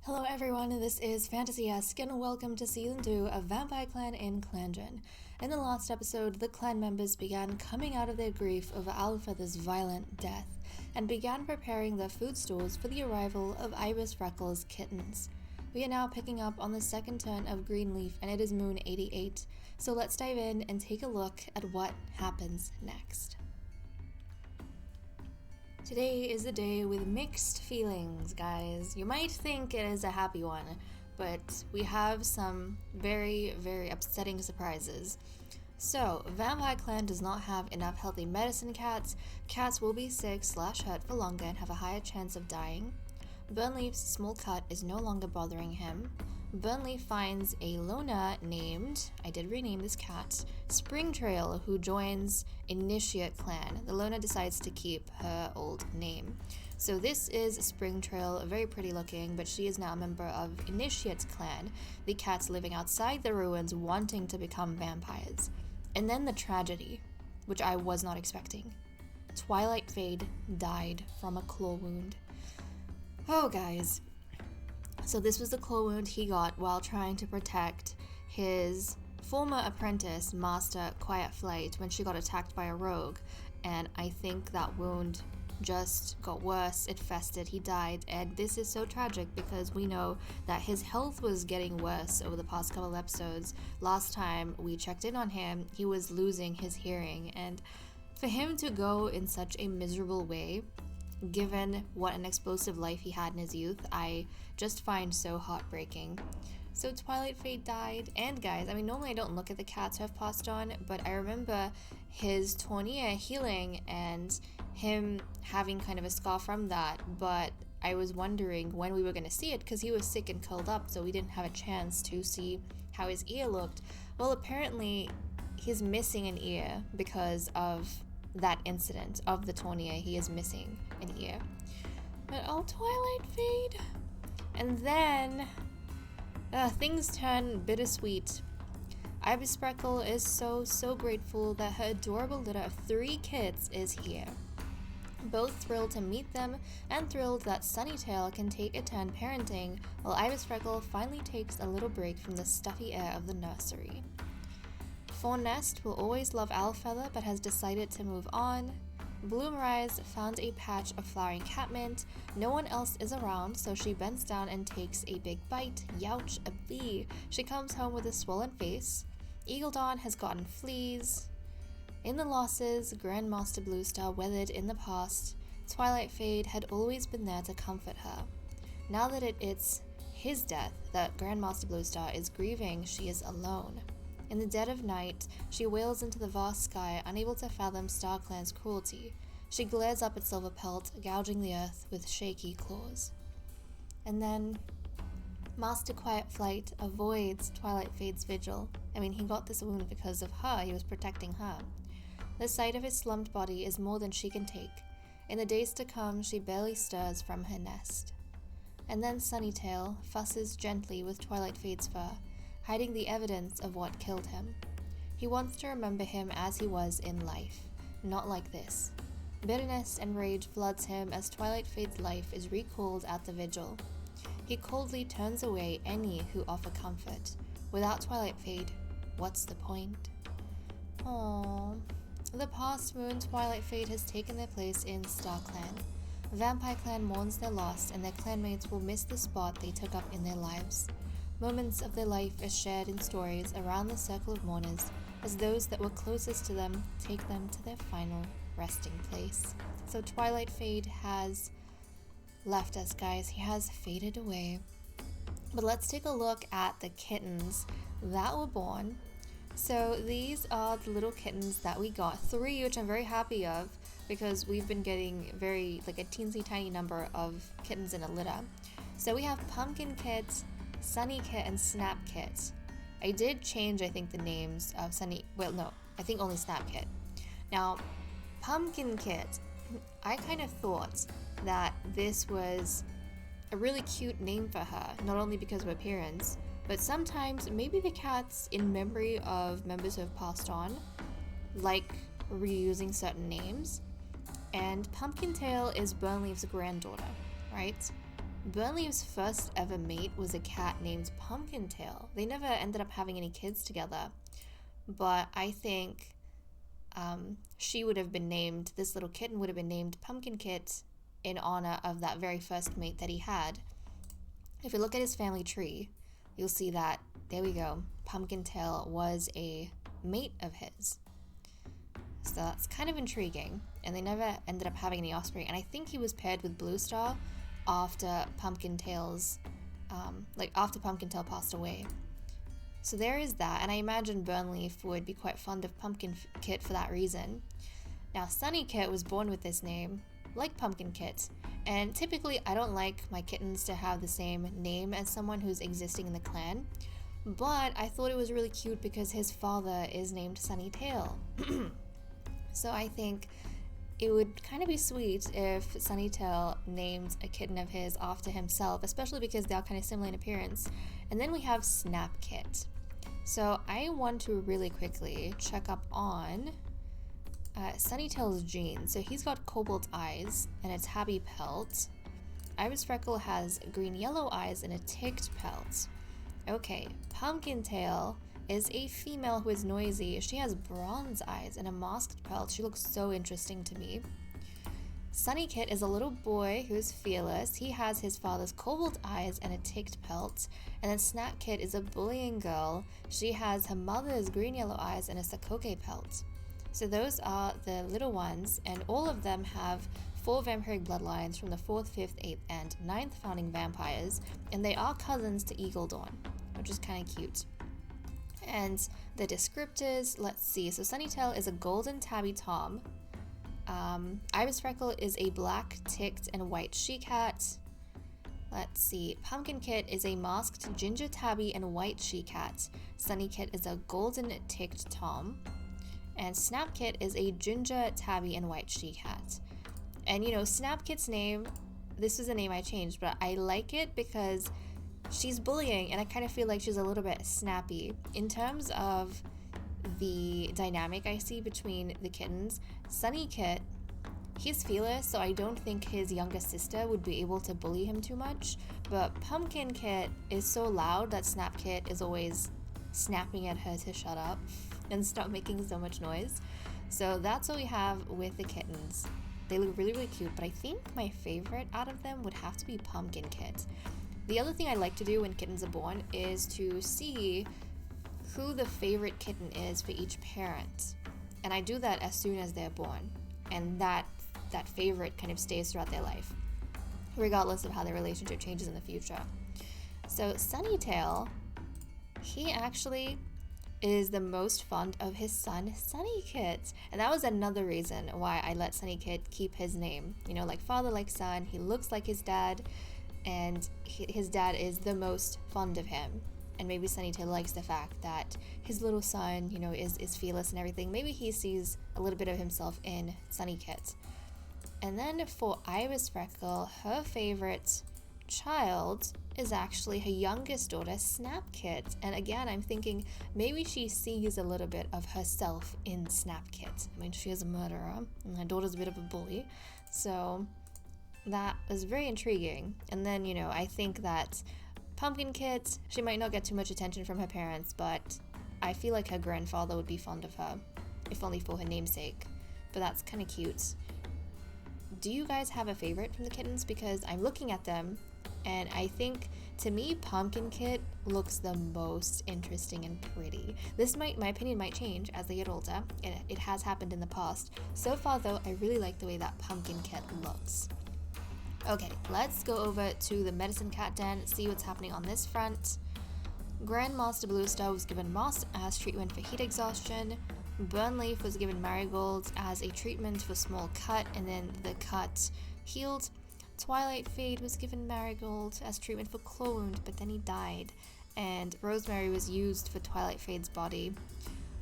Hello everyone, this is Fantasy-esque and welcome to Season 2 of Vampyre Clan in ClanGen. In the last episode, the clan members began coming out of their grief over Alfheather's violent death, and began preparing their food stores for the arrival of Ibis Freckles' Kittens. We are now picking up on the second turn of Greenleaf and it is Moon 88, so let's dive in and take a look at what happens next. Today is a day with mixed feelings, guys. You might think it is a happy one, but we have some very, very upsetting surprises. So, Vampyre Clan does not have enough healthy medicine cats. Cats will be sick/hurt for longer and have a higher chance of dying. Burnleaf's small cut is no longer bothering him. Burnleaf finds a loner named, I did rename this cat, Springtrail, who joins Initiate Clan. The loner decides to keep her old name. So this is Springtrail, very pretty looking, but she is now a member of Initiate's clan, the cats living outside the ruins wanting to become vampires. And then the tragedy, which I was not expecting. Twilight Fade died from a claw wound. Oh guys. So this was the claw wound he got while trying to protect his former apprentice, Master Quiet Flight, when she got attacked by a rogue. And I think that wound just got worse, it festered, he died, and this is so tragic because we know that his health was getting worse over the past couple episodes. Last time we checked in on him, he was losing his hearing, and for him to go in such a miserable way, given what an explosive life he had in his youth, I just find so heartbreaking. So Twilight Fade died, and guys, I mean, normally I don't look at the cats who have passed on, but I remember his Tornia healing and him having kind of a scar from that, but I was wondering when we were going to see it because he was sick and curled up, so we didn't have a chance to see how his ear looked. Well, apparently he's missing an ear because of that incident of the Tornia. He is missing an ear. But oh, Twilight Fade. And then things turn bittersweet. Ibis Freckle is so grateful that her adorable litter of 3 kids is here. Both thrilled to meet them and thrilled that Sunnytail can take a turn parenting while Ibis Freckle finally takes a little break from the stuffy air of the nursery. Fawnest will always love Alfheather but has decided to move on. Bloomrise found a patch of flowering catmint. No one else is around, so she bends down and takes a big bite. Youch, a bee. She comes home with a swollen face. Eagledon has gotten fleas. In the losses, Grandmaster Bluestar weathered in the past. Twilight Fade had always been there to comfort her. Now that it's his death that Grandmaster Bluestar is grieving, she is alone. In the dead of night, she wails into the vast sky, unable to fathom StarClan's cruelty. She glares up at Silverpelt, gouging the earth with shaky claws. And then, Master Quiet Flight avoids Twilight Fade's vigil. I mean, he got this wound because of her, he was protecting her. The sight of his slumped body is more than she can take. In the days to come, she barely stirs from her nest. And then Sunnytail fusses gently with Twilight Fade's fur, hiding the evidence of what killed him. He wants to remember him as he was in life, not like this. Bitterness and rage floods him as Twilight Fade's life is recalled at the vigil. He coldly turns away any who offer comfort. Without Twilight Fade, what's the point? Aww. The past moon Twilight Fade has taken their place in StarClan. Vampyre Clan mourns their loss, and their clanmates will miss the spot they took up in their lives. Moments of their life are shared in stories around the circle of mourners as those that were closest to them take them to their final resting place. So Twilight Fade has left us, guys. He has faded away. But let's take a look at the kittens that were born. So these are the little kittens that we got. 3, which I'm very happy of because we've been getting a teensy tiny number of kittens in a litter. So we have Pumpkin Kit, Sunny Kit, and Snap Kit. I did change, I think, the names of I think only Snap Kit. Now, Pumpkin Kit, I kind of thought that this was a really cute name for her, not only because of appearance, but sometimes maybe the cats, in memory of members who have passed on, like reusing certain names. And Pumpkin Tail is Burnleaf's granddaughter, right? Burnley's first ever mate was a cat named Pumpkintail. They never ended up having any kids together, but I think she would have been named, this little kitten would have been named Pumpkin Kit in honor of that very first mate that he had. If you look at his family tree, you'll see that, there we go, Pumpkintail was a mate of his. So that's kind of intriguing, and they never ended up having any offspring, and I think he was paired with Blue Star after Pumpkintail's, after Pumpkintail passed away. So there is that, and I imagine Burnleaf would be quite fond of Pumpkin Kit for that reason. Now, Sunny Kit was born with this name, like Pumpkin Kit, and typically I don't like my kittens to have the same name as someone who's existing in the clan, but I thought it was really cute because his father is named Sunny Tail. So I think it would kind of be sweet if Sunnytail named a kitten of his after himself, especially because they are kind of similar in appearance. And then we have Snap Kit. So I want to really quickly check up on Sunnytail's genes. So he's got cobalt eyes and a tabby pelt. Ibis Freckle has green-yellow eyes and a ticked pelt. Okay, Pumpkintail is a female who is noisy. She has bronze eyes and a masked pelt. She looks so interesting to me. Sunny Kit is a little boy who's fearless. He has his father's cobalt eyes and a ticked pelt. And then Snap Kit is a bullying girl. She has her mother's green-yellow eyes and a sakoke pelt. So those are the little ones, and all of them have 4 vampiric bloodlines from the 4th, 5th, 8th, and 9th founding vampires, and they are cousins to Eagle Dawn, which is kind of cute. And the descriptors, let's see. So Sunnytail is a golden tabby tom. Ibis Freckle is a black ticked and white she-cat. Let's see. Pumpkin Kit is a masked ginger tabby and white she-cat. Sunny Kit is a golden ticked tom. And Snap Kit is a ginger tabby and white she-cat. And you know, Snap Kit's name, this was a name I changed, but I like it because she's bullying, and I kind of feel like she's a little bit snappy. In terms of the dynamic I see between the kittens, Sunny Kit, he's fearless, so I don't think his younger sister would be able to bully him too much, but Pumpkin Kit is so loud that Snap Kit is always snapping at her to shut up and stop making so much noise. So that's what we have with the kittens. They look really, really cute, but I think my favorite out of them would have to be Pumpkin Kit. The other thing I like to do when kittens are born is to see who the favorite kitten is for each parent. And I do that as soon as they're born. And that favorite kind of stays throughout their life, regardless of how their relationship changes in the future. So Sunnytail, he actually is the most fond of his son, Sunny Kit. And that was another reason why I let Sunny Kit keep his name. You know, like father, like son, he looks like his dad, and his dad is the most fond of him. And maybe Sunnytail likes the fact that his little son, you know, is fearless and everything. Maybe he sees a little bit of himself in Sunny Kit. And then for Ibis Freckle, her favorite child is actually her youngest daughter, Snap Kit. And again, I'm thinking maybe she sees a little bit of herself in Snap Kit. I mean, she is a murderer, and her daughter's a bit of a bully. So that was very intriguing. And then, you know, I think that Pumpkin Kit, she might not get too much attention from her parents, but I feel like her grandfather would be fond of her, if only for her namesake. But that's kind of cute. Do you guys have a favorite from the kittens? Because I'm looking at them, and I think, to me, Pumpkin Kit looks the most interesting and pretty. My opinion might change as they get older, and it has happened in the past. So far, though, I really like the way that Pumpkin Kit looks. Okay, let's go over to the Medicine Cat Den, see what's happening on this front. Grandmaster Bluestar was given moss as treatment for heat exhaustion. Burnleaf was given Marigold as a treatment for small cut, and then the cut healed. Twilight Fade was given Marigold as treatment for claw wound, but then he died. And Rosemary was used for Twilight Fade's body.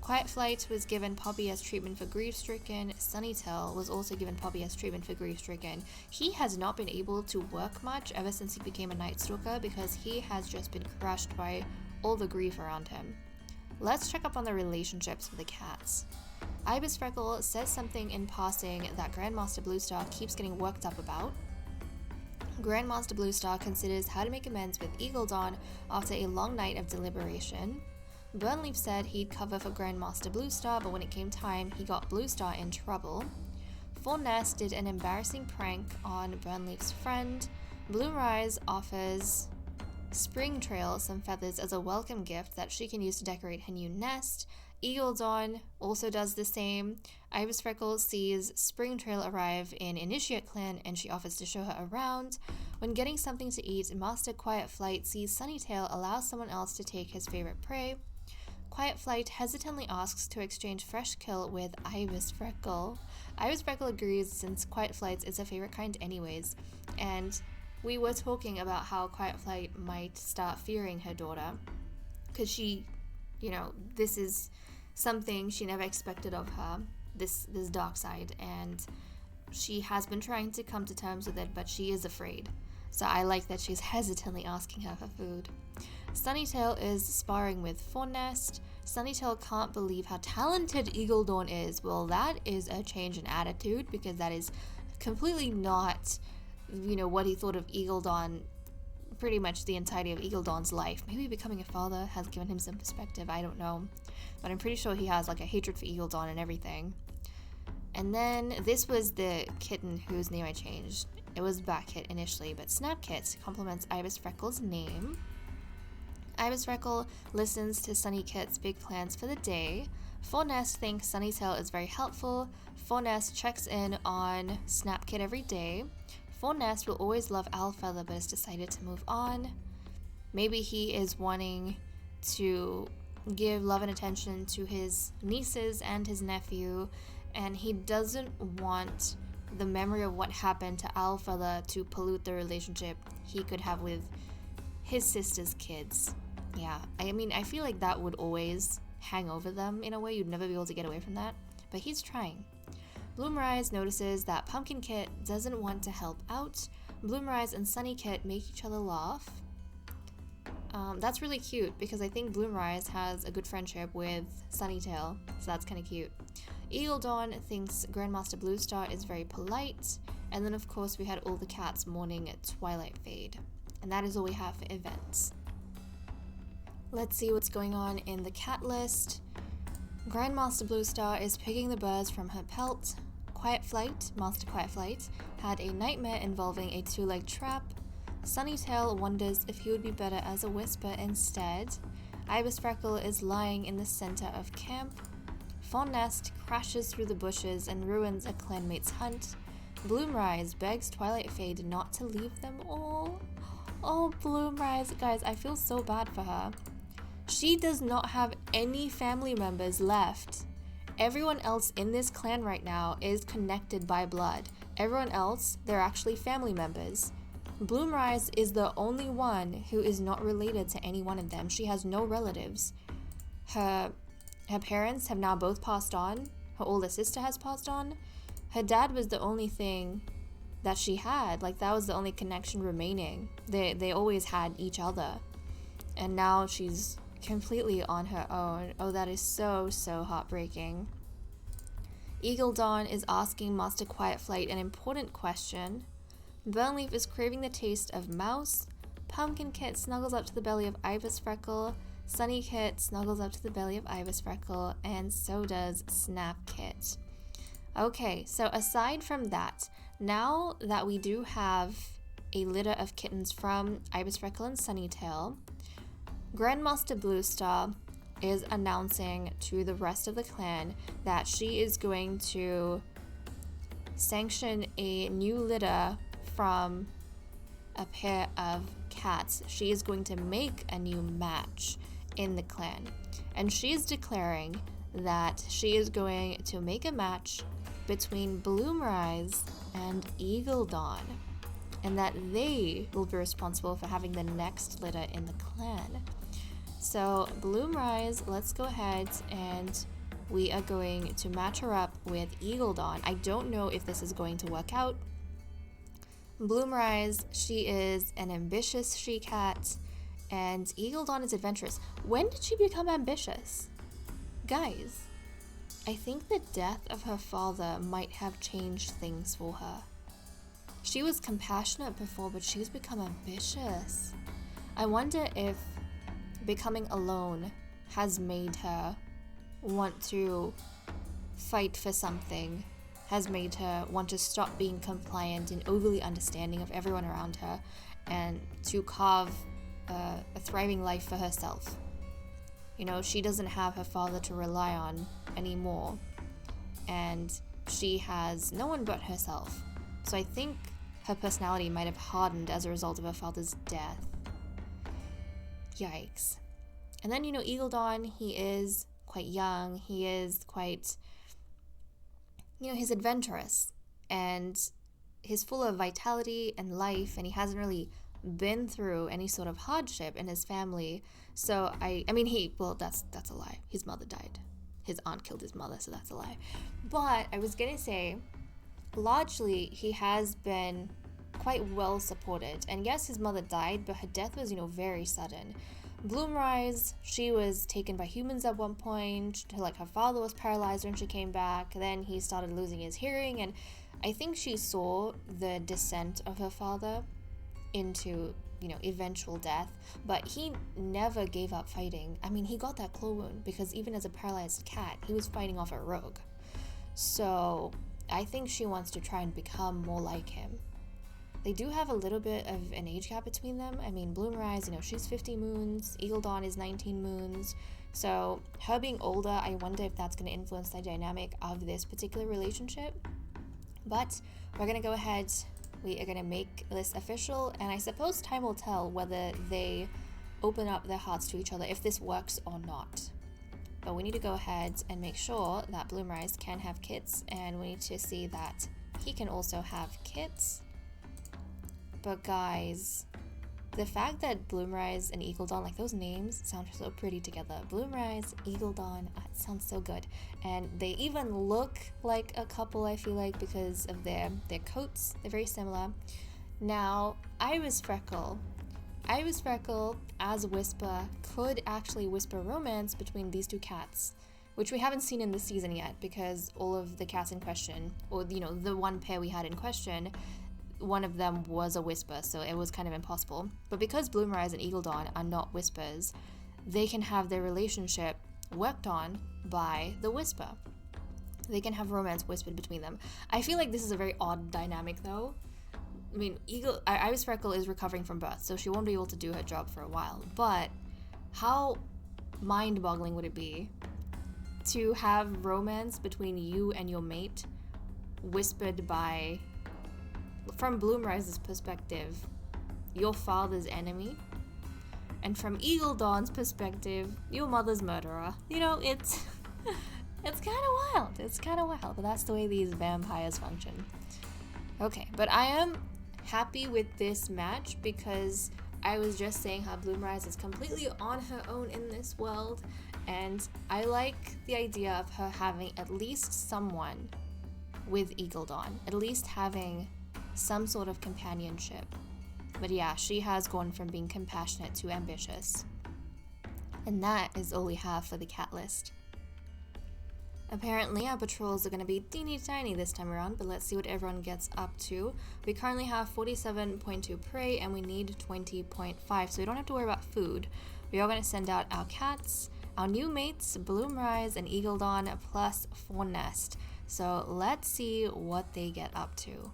Quiet Flight was given Poppy as treatment for grief-stricken. Sunnytail was also given Poppy as treatment for grief-stricken. He has not been able to work much ever since he became a Nightstalker because he has just been crushed by all the grief around him. Let's check up on the relationships with the cats. Ibis Freckle says something in passing that Grandmaster Bluestar keeps getting worked up about. Grandmaster Bluestar considers how to make amends with Eagle Dawn after a long night of deliberation. Burnleaf said he'd cover for Grandmaster Bluestar, but when it came time, he got Bluestar in trouble. Fornest did an embarrassing prank on Burnleaf's friend. Bloomrise offers Spring Trail some feathers as a welcome gift that she can use to decorate her new nest. Eagle Dawn also does the same. Ibis Freckle sees Spring Trail arrive in Initiate Clan and she offers to show her around. When getting something to eat, Master Quiet Flight sees Sunnytail allow someone else to take his favorite prey. Quiet Flight hesitantly asks to exchange fresh kill with Ibis Freckle. Ibis Freckle agrees since Quiet Flight's is her favorite kind anyways, and we were talking about how Quiet Flight might start fearing her daughter because she, this is something she never expected of her, this dark side, and she has been trying to come to terms with it, but she is afraid. So I like that she's hesitantly asking her for food. Sunnytail is sparring with Fornest. Sunnytail can't believe how talented Eagle Dawn is. Well, that is a change in attitude because that is completely not, what he thought of Eagle Dawn pretty much the entirety of Eagle Dawn's life. Maybe becoming a father has given him some perspective, I don't know. But I'm pretty sure he has like a hatred for Eagle Dawn and everything. And then this was the kitten whose name I changed. It was Batkit initially, but Snapkit complements Ibis Freckle's name. Ibis Freckle listens to Sunny Kit's big plans for the day. Fornest thinks Sunnytail is very helpful. Fornest checks in on Snapkit every day. Fornest will always love Owlfeather but has decided to move on. Maybe he is wanting to give love and attention to his nieces and his nephew, and he doesn't want the memory of what happened to Owlfeather to pollute the relationship he could have with his sister's kids. Yeah, I feel like that would always hang over them in a way. You'd never be able to get away from that, but he's trying. Bloomrise notices that Pumpkin Kit doesn't want to help out. Bloomrise and Sunny Kit make each other laugh. That's really cute because I think Bloomrise has a good friendship with Sunnytail, so that's kind of cute. Eagle Dawn thinks Grandmaster Bluestar is very polite, and then of course we had all the cats mourning at Twilight Fade. And that is all we have for events. Let's see what's going on in the cat list. Grandmaster Bluestar is picking the birds from her pelt. Quiet Flight, Master Quiet Flight, had a nightmare involving a two-legged trap. Sunnytail wonders if he would be better as a whisper instead. Ibis Freckle is lying in the center of camp. Fornest crashes through the bushes and ruins a clanmate's hunt. Bloomrise begs Twilight Fade not to leave them all. Oh, Bloomrise, guys, I feel so bad for her. She does not have any family members left. Everyone else in this clan right now is connected by blood. Everyone else, they're actually family members. Bloomrise is the only one who is not related to any one of them. She has no relatives. Her parents have now both passed on. Her older sister has passed on. Her dad was the only thing that she had. Like, that was the only connection remaining. They always had each other. And now she's completely on her own. Oh, that is so, so heartbreaking. Eagle Dawn is asking Master Quiet Flight an important question. Burnleaf is craving the taste of mouse. Pumpkin Kit snuggles up to the belly of Ibis Freckle. Sunny Kit snuggles up to the belly of Ibis Freckle, and so does Snap Kit. Okay, so aside from that, now that we do have a litter of kittens from Ibis Freckle and Sunnytail, Grandmaster Bluestar is announcing to the rest of the clan that she is going to sanction a new litter from a pair of cats. She is going to make a new match in the clan, and she is declaring that she is going to make a match between Bloomrise and Eagle Dawn, and that they will be responsible for having the next litter in the clan. So Bloomrise, let's go ahead and we are going to match her up with Eagle Dawn. I don't know if this is going to work out. Bloomrise, she is an ambitious she-cat, and Eagle Dawn is adventurous. When did she become ambitious? Guys, I think the death of her father might have changed things for her. She was compassionate before, but she's become ambitious. I wonder if becoming alone has made her want to fight for something, has made her want to stop being compliant and overly understanding of everyone around her, and to carve a thriving life for herself. You know, she doesn't have her father to rely on anymore, and she has no one but herself. So I think her personality might have hardened as a result of her father's death. Yikes. And then, you know, Eagle Dawn, he is quite young, he is quite, you know, he's adventurous, and he's full of vitality and life, and he hasn't really been through any sort of hardship in his family. So I mean, that's a lie. His mother died. His aunt killed his mother, so that's a lie. But I was gonna say, largely, he has been quite well supported. And yes, his mother died, but her death was, you know, very sudden. Bloomrise, she was taken by humans at one point. Like, her father was paralyzed when she came back. Then he started losing his hearing, and I think she saw the descent of her father into, you know, eventual death, but he never gave up fighting. I mean, he got that claw wound because even as a paralyzed cat, he was fighting off a rogue. So I think she wants to try and become more like him. They do have a little bit of an age gap between them. I mean, Bloomrise, you know, she's 50 moons, Eagle Dawn is 19 moons, so her being older, I wonder if that's going to influence the dynamic of this particular relationship. But we're going to go ahead, we are going to make this official, and I suppose time will tell whether they open up their hearts to each other, if this works or not. But we need to go ahead and make sure that Bloomrise can have kits, and we need to see that he can also have kits. But guys, the fact that Bloomrise and Eagle Dawn, like, those names sound so pretty together. Bloomrise, Eagle Dawn, it sounds so good. And they even look like a couple, I feel like, because of their coats. They're very similar. Now, Iris Freckle as Whisper could actually whisper romance between these two cats, which we haven't seen in this season yet, because all of the cats in question, or, you know, the one pair we had in question, one of them was a whisper, so it was kind of impossible. But because Bloomrise and Eagle Dawn are not whispers, they can have their relationship worked on by the whisper. They can have romance whispered between them. I feel like this is a very odd dynamic, though. I mean, Iris Freckle is recovering from birth, so she won't be able to do her job for a while. But how mind-boggling would it be to have romance between you and your mate whispered by, from Bloomrise's perspective, your father's enemy, and from Eagle Dawn's perspective, your mother's murderer. You know, it's it's kind of wild. It's kind of wild, but that's the way these vampires function. Okay, but I am happy with this match because I was just saying how Bloomrise is completely on her own in this world, and I like the idea of her having at least someone with Eagle Dawn, at least having some sort of companionship. But yeah, she has gone from being compassionate to ambitious. And that is all we have for the cat list. Apparently our patrols are going to be teeny tiny this time around, but let's see what everyone gets up to. We currently have 47.2 prey and we need 20.5, so we don't have to worry about food. We are going to send out our cats, our new mates, Bloomrise and Eagle Dawn, plus 4 Nest. So let's see what they get up to.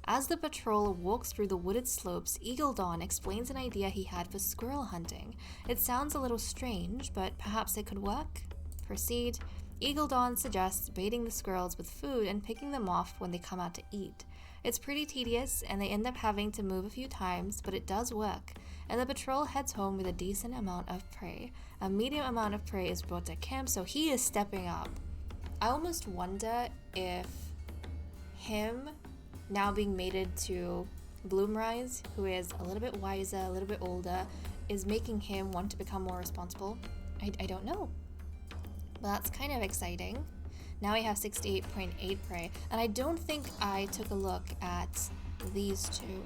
As the patrol walks through the wooded slopes, Eagle Dawn explains an idea he had for squirrel hunting. It sounds a little strange, but perhaps it could work? Proceed. Eagle Dawn suggests baiting the squirrels with food and picking them off when they come out to eat. It's pretty tedious, and they end up having to move a few times, but it does work, and the patrol heads home with a decent amount of prey. A medium amount of prey is brought to camp, so he is stepping up. I almost wonder if him now being mated to Bloomrise, who is a little bit wiser, a little bit older, is making him want to become more responsible. I don't know. But that's kind of exciting. Now we have 68.8 prey, and I don't think I took a look at these two.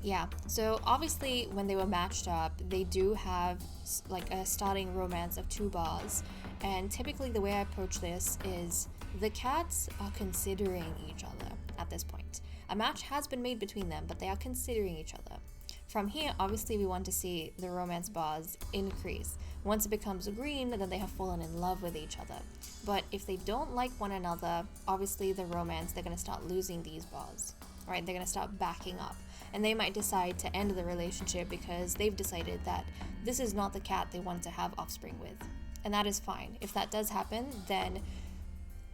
Yeah, so obviously when they were matched up, they do have like a starting romance of 2 bars, and typically the way I approach this is the cats are considering each other at this point. A match has been made between them, but they are considering each other. From here, obviously we want to see the romance bars increase. Once it becomes green, then they have fallen in love with each other. But if they don't like one another, obviously the romance, they're going to start losing these bars, right? They're going to start backing up. And they might decide to end the relationship because they've decided that this is not the cat they want to have offspring with. And that is fine. If that does happen, then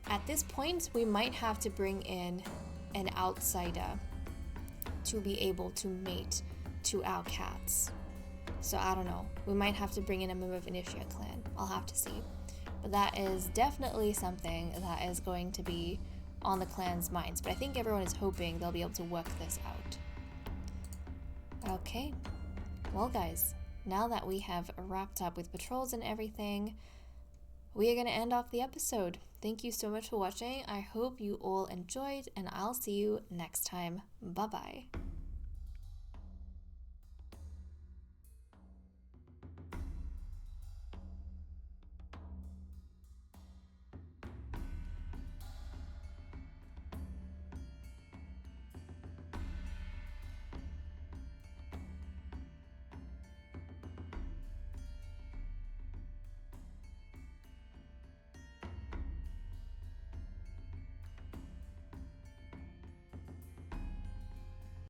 at this point, we might have to bring in an outsider to be able to mate to our cats. So I don't know. We might have to bring in a member of Initiate Clan. I'll have to see. But that is definitely something that is going to be on the clan's minds. But I think everyone is hoping they'll be able to work this out. Okay. Well, guys, now that we have wrapped up with patrols and everything, we are going to end off the episode. Thank you so much for watching. I hope you all enjoyed, and I'll see you next time. Bye-bye.